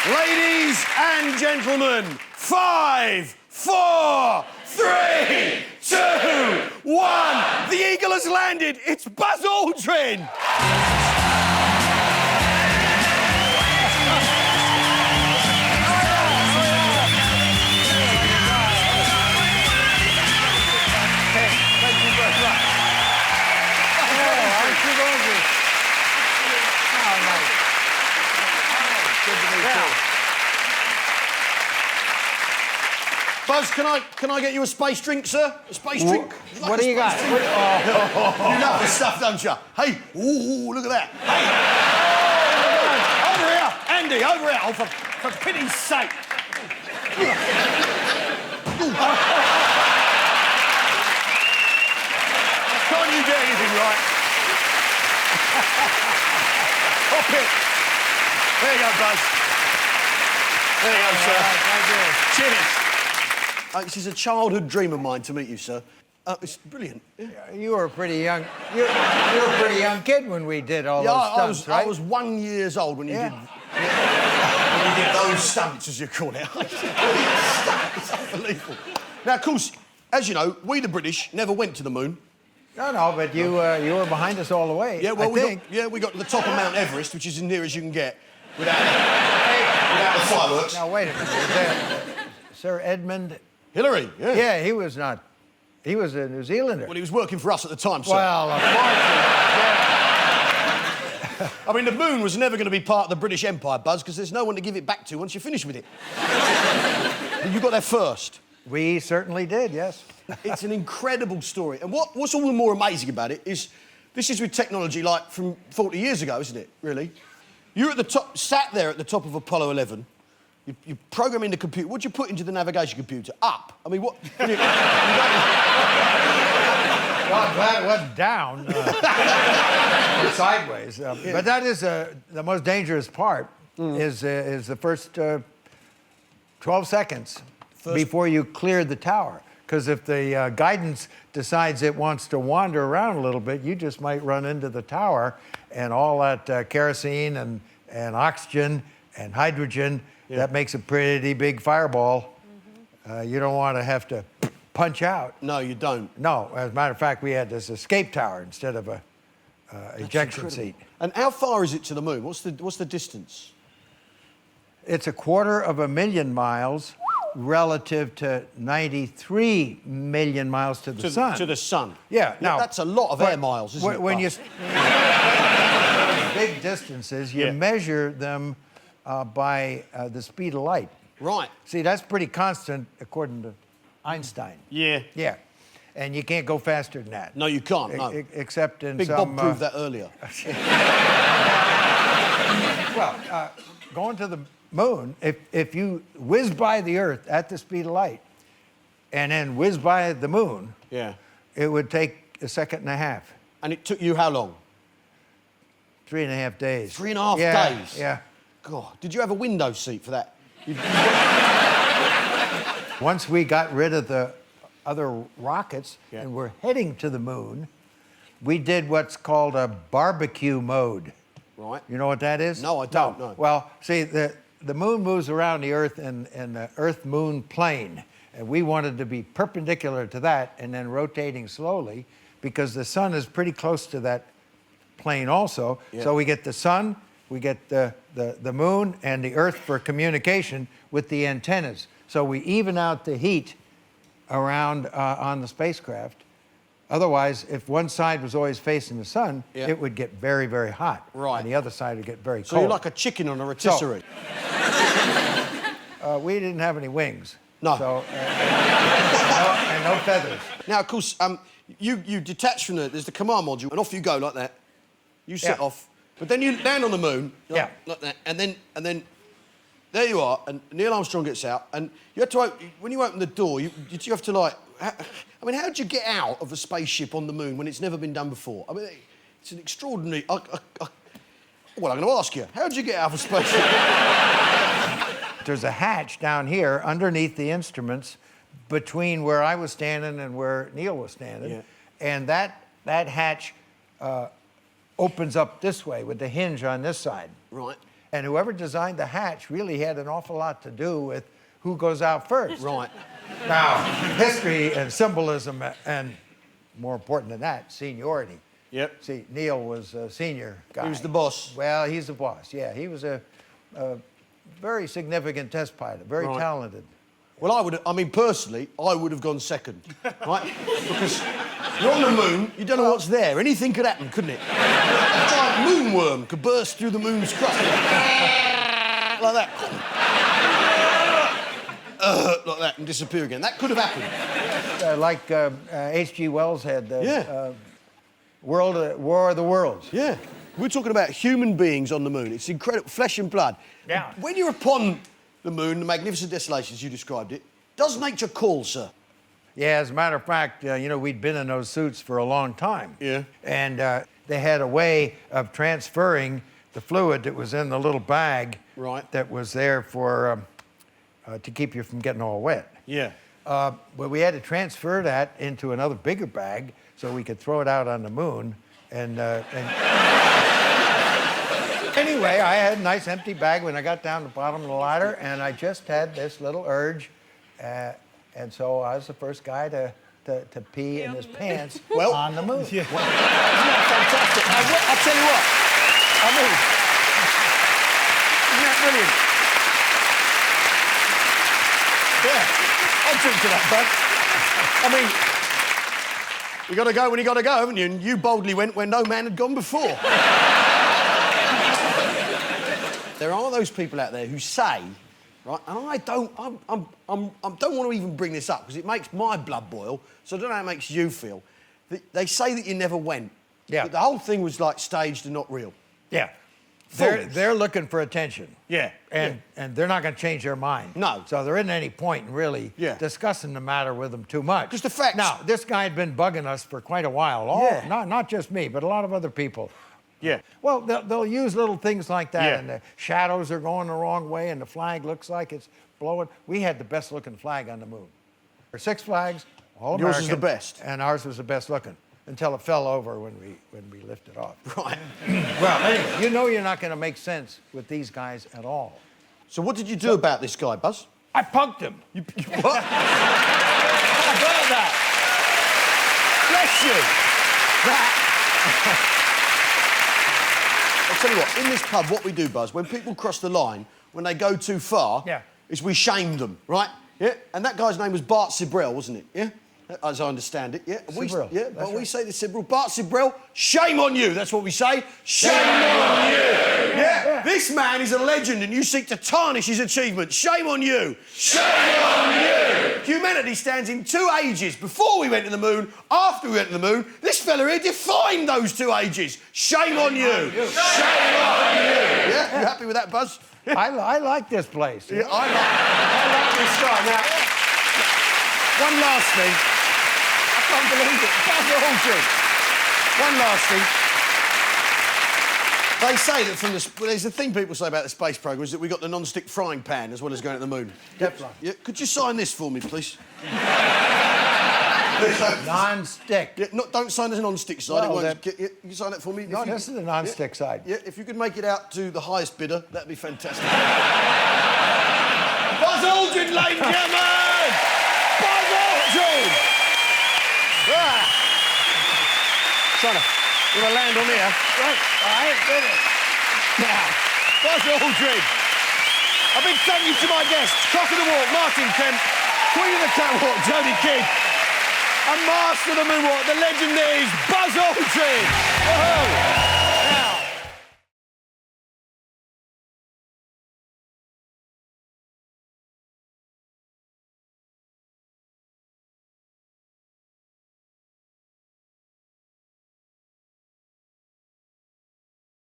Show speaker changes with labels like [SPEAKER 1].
[SPEAKER 1] Ladies and gentlemen, 5, 4, 3, 2, 1. The eagle has landed. It's Buzz Aldrin. Thank you very much.
[SPEAKER 2] Aren't you gorgeous? Oh, nice. Good to meet you.
[SPEAKER 1] Buzz, can I get you a space drink, sir? A space drink?
[SPEAKER 2] What do you got?
[SPEAKER 1] You love this stuff, don't you? Hey, ooh, look at that. Hey, over here, Andy, over here. Oh, for pity's sake. Can't you get anything right? Hop it. There you go, Buzz. There you go, sir.
[SPEAKER 2] Thank you.
[SPEAKER 1] Cheers. This is a childhood dream of mine to meet you, sir. It's brilliant. Yeah.
[SPEAKER 2] You were a pretty young. You were a pretty young kid when we did all those stunts, right?
[SPEAKER 1] I was 1 year old when you did. When you did those stunts, as you call it. It's unbelievable. Now, of course, as you know, we the British never went to the moon.
[SPEAKER 2] No, but you were behind us all the way.
[SPEAKER 1] Yeah, well,
[SPEAKER 2] I think.
[SPEAKER 1] we got to the top of Mount Everest, which is as near as you can get without the fireworks.
[SPEAKER 2] Now wait a minute. Sir Edmund
[SPEAKER 1] Hillary, yeah.
[SPEAKER 2] Yeah, he was not. He was a New Zealander.
[SPEAKER 1] Well, he was working for us at the time, sir.
[SPEAKER 2] Well, of course he was, yeah.
[SPEAKER 1] I mean, the moon was never going to be part of the British Empire, Buzz, because there's no one to give it back to once you're finished with it. But you got there first.
[SPEAKER 2] We certainly did, yes.
[SPEAKER 1] It's an incredible story. And what's all the more amazing about it is this is with technology like from 40 years ago, isn't it, really? You're at the top, sat there at the top of Apollo 11. You program in the computer. What do you put into the navigation computer? Up. I mean, what?
[SPEAKER 2] Well, I'm glad it wasn't down or sideways. But that is the most dangerous part. Is the first 12 seconds before you clear the tower. Because if the guidance decides it wants to wander around a little bit, you just might run into the tower, and all that kerosene and oxygen and hydrogen. Yeah. That makes a pretty big fireball. You don't want to have to punch out.
[SPEAKER 1] No, you don't.
[SPEAKER 2] No, as a matter of fact, we had this escape tower instead of a ejection seat.
[SPEAKER 1] And how far is it to the moon? What's the distance?
[SPEAKER 2] It's 250,000 miles relative to 93 million miles to the sun.
[SPEAKER 1] To the sun.
[SPEAKER 2] Yeah. Now
[SPEAKER 1] that's a lot of air miles, isn't it?
[SPEAKER 2] When you big distances, you measure them by the speed of light.
[SPEAKER 1] Right.
[SPEAKER 2] See, that's pretty constant according to Einstein.
[SPEAKER 1] Yeah.
[SPEAKER 2] Yeah. And you can't go faster than that.
[SPEAKER 1] No, you can't, no.
[SPEAKER 2] Except in
[SPEAKER 1] Big
[SPEAKER 2] some...
[SPEAKER 1] Bob proved that earlier.
[SPEAKER 2] Well, going to the moon, if you whiz by the Earth at the speed of light and then whiz by the moon, it would take 1.5 seconds.
[SPEAKER 1] And it took you how long?
[SPEAKER 2] 3.5 days.
[SPEAKER 1] 3.5 days?
[SPEAKER 2] Yeah.
[SPEAKER 1] God, did you have a window seat for that?
[SPEAKER 2] Once we got rid of the other rockets and we're heading to the moon, we did what's called a barbecue mode.
[SPEAKER 1] Right.
[SPEAKER 2] You know what that is?
[SPEAKER 1] No, I don't know.
[SPEAKER 2] Well, see, the moon moves around the Earth in the Earth-Moon plane, and we wanted to be perpendicular to that and then rotating slowly because the sun is pretty close to that plane also. Yeah. So we get the sun, we get the moon and the Earth for communication with the antennas. So we even out the heat around on the spacecraft. Otherwise, if one side was always facing the sun, it would get very, very hot.
[SPEAKER 1] Right.
[SPEAKER 2] And the other side would get very cold.
[SPEAKER 1] So you're like a chicken on a rotisserie.
[SPEAKER 2] So, we didn't have any wings.
[SPEAKER 1] No.
[SPEAKER 2] So, and no feathers.
[SPEAKER 1] Now, of course, you detach from there's the command module, and off you go like that. You set off. But then you land on the moon, like that, and then there you are, and Neil Armstrong gets out, and you have to when you open the door, you have to like. I mean, how do you get out of a spaceship on the moon when it's never been done before? I mean, it's an extraordinary. Well, I'm going to ask you, how did you get out of a spaceship?
[SPEAKER 2] There's a hatch down here underneath the instruments, between where I was standing and where Neil was standing, and that hatch opens up this way with the hinge on this side.
[SPEAKER 1] Right.
[SPEAKER 2] And whoever designed the hatch really had an awful lot to do with who goes out first.
[SPEAKER 1] Right.
[SPEAKER 2] Now, history and symbolism, and more important than that, seniority.
[SPEAKER 1] Yep.
[SPEAKER 2] See, Neil was a senior guy.
[SPEAKER 1] He was the boss.
[SPEAKER 2] Well, he's the boss, yeah. He was a very significant test pilot, very talented.
[SPEAKER 1] Well, personally, I would have gone second, right? Because you're on the moon, you don't know what's there. Anything could happen, couldn't it? A giant moonworm could burst through the moon's crust. Like that. Like that, and disappear again. That could have happened.
[SPEAKER 2] Like H.G. Wells had the War of the Worlds.
[SPEAKER 1] Yeah. We're talking about human beings on the moon. It's incredible, flesh and blood.
[SPEAKER 2] Yeah.
[SPEAKER 1] When you're upon the moon, the magnificent desolation, as you described it, does nature call, sir?
[SPEAKER 2] Yeah, as a matter of fact, we'd been in those suits for a long time.
[SPEAKER 1] Yeah.
[SPEAKER 2] And they had a way of transferring the fluid that was in the little bag that was there for to keep you from getting all wet.
[SPEAKER 1] Yeah.
[SPEAKER 2] But we had to transfer that into another bigger bag so we could throw it out on the moon. And anyway, I had a nice empty bag when I got down to the bottom of the ladder, and I just had this little urge. And so I was the first guy to pee in his pants on the moon.
[SPEAKER 1] Yeah. Well, isn't that fantastic? I'll tell you what. I mean, isn't that brilliant? Yeah. I'll drink to that, bud. I mean, you got to go when you got to go, haven't you? And you boldly went where no man had gone before. There are those people out there who say, right, and I don't want to even bring this up because it makes my blood boil, so I don't know how it makes you feel. They say that you never went.
[SPEAKER 2] Yeah.
[SPEAKER 1] That the whole thing was like staged and not real.
[SPEAKER 2] Yeah. They're looking for attention.
[SPEAKER 1] Yeah.
[SPEAKER 2] And they're not going to change their mind.
[SPEAKER 1] No.
[SPEAKER 2] So there isn't any point in really discussing the matter with them too much.
[SPEAKER 1] Because the facts...
[SPEAKER 2] Now, this guy had been bugging us for quite a while. Not just me, but a lot of other people.
[SPEAKER 1] Yeah.
[SPEAKER 2] Well, they'll use little things like that, and the shadows are going the wrong way, and the flag looks like it's blowing. We had the best-looking flag on the moon. There were 6 flags, all American.
[SPEAKER 1] Yours was the best.
[SPEAKER 2] And ours was the best-looking, until it fell over when we lifted off.
[SPEAKER 1] Right.
[SPEAKER 2] Well, anyway, you know you're not going to make sense with these guys at all.
[SPEAKER 1] So what did you do about this guy, Buzz?
[SPEAKER 2] I punked him.
[SPEAKER 1] You what? How about that? Bless you. That... I'll tell you what, in this pub, what we do, Buzz, when people cross the line, when they go too far, is we shame them, right? Yeah? And that guy's name was Bart Sibrel, wasn't it? Yeah? As I understand it, yeah?
[SPEAKER 2] Sibrel.
[SPEAKER 1] We say to Sibrel, Bart Sibrel, shame on you. That's what we say. Shame on you. Yeah? This man is a legend and you seek to tarnish his achievement. Shame on you. Shame on you. Humanity stands in 2 ages. Before we went to the moon, after we went to the moon, this fella here defined those 2 ages. Shame on you. Shame on you. Yeah? You happy with that, Buzz?
[SPEAKER 2] I like this place.
[SPEAKER 1] Yeah, I like this guy. Now, one last thing. I can't believe it. Buzz Aldrin. One last thing. They say that from the... Well, there's a thing people say about the space programme is that we got the non-stick frying pan as well as going to the moon.
[SPEAKER 2] Teflon.
[SPEAKER 1] Yeah, could you sign this for me, please?
[SPEAKER 2] Non-stick.
[SPEAKER 1] Yeah, don't sign the non-stick side.
[SPEAKER 2] Well,
[SPEAKER 1] you sign that for me?
[SPEAKER 2] No, this is the non-stick side.
[SPEAKER 1] Yeah, if you could make it out to the highest bidder, that'd be fantastic. Buzz Aldrin, ladies and gentlemen! Buzz Aldrin! We're going to land on here.
[SPEAKER 2] Right, all right, good.
[SPEAKER 1] Now, Buzz Aldrin. A big thank you to my guests, Cock of the Walk, Martin Kemp, Queen of the Catwalk, Jodie Kidd, and Master of the Moonwalk, the legend is Buzz Aldrin. Whoa.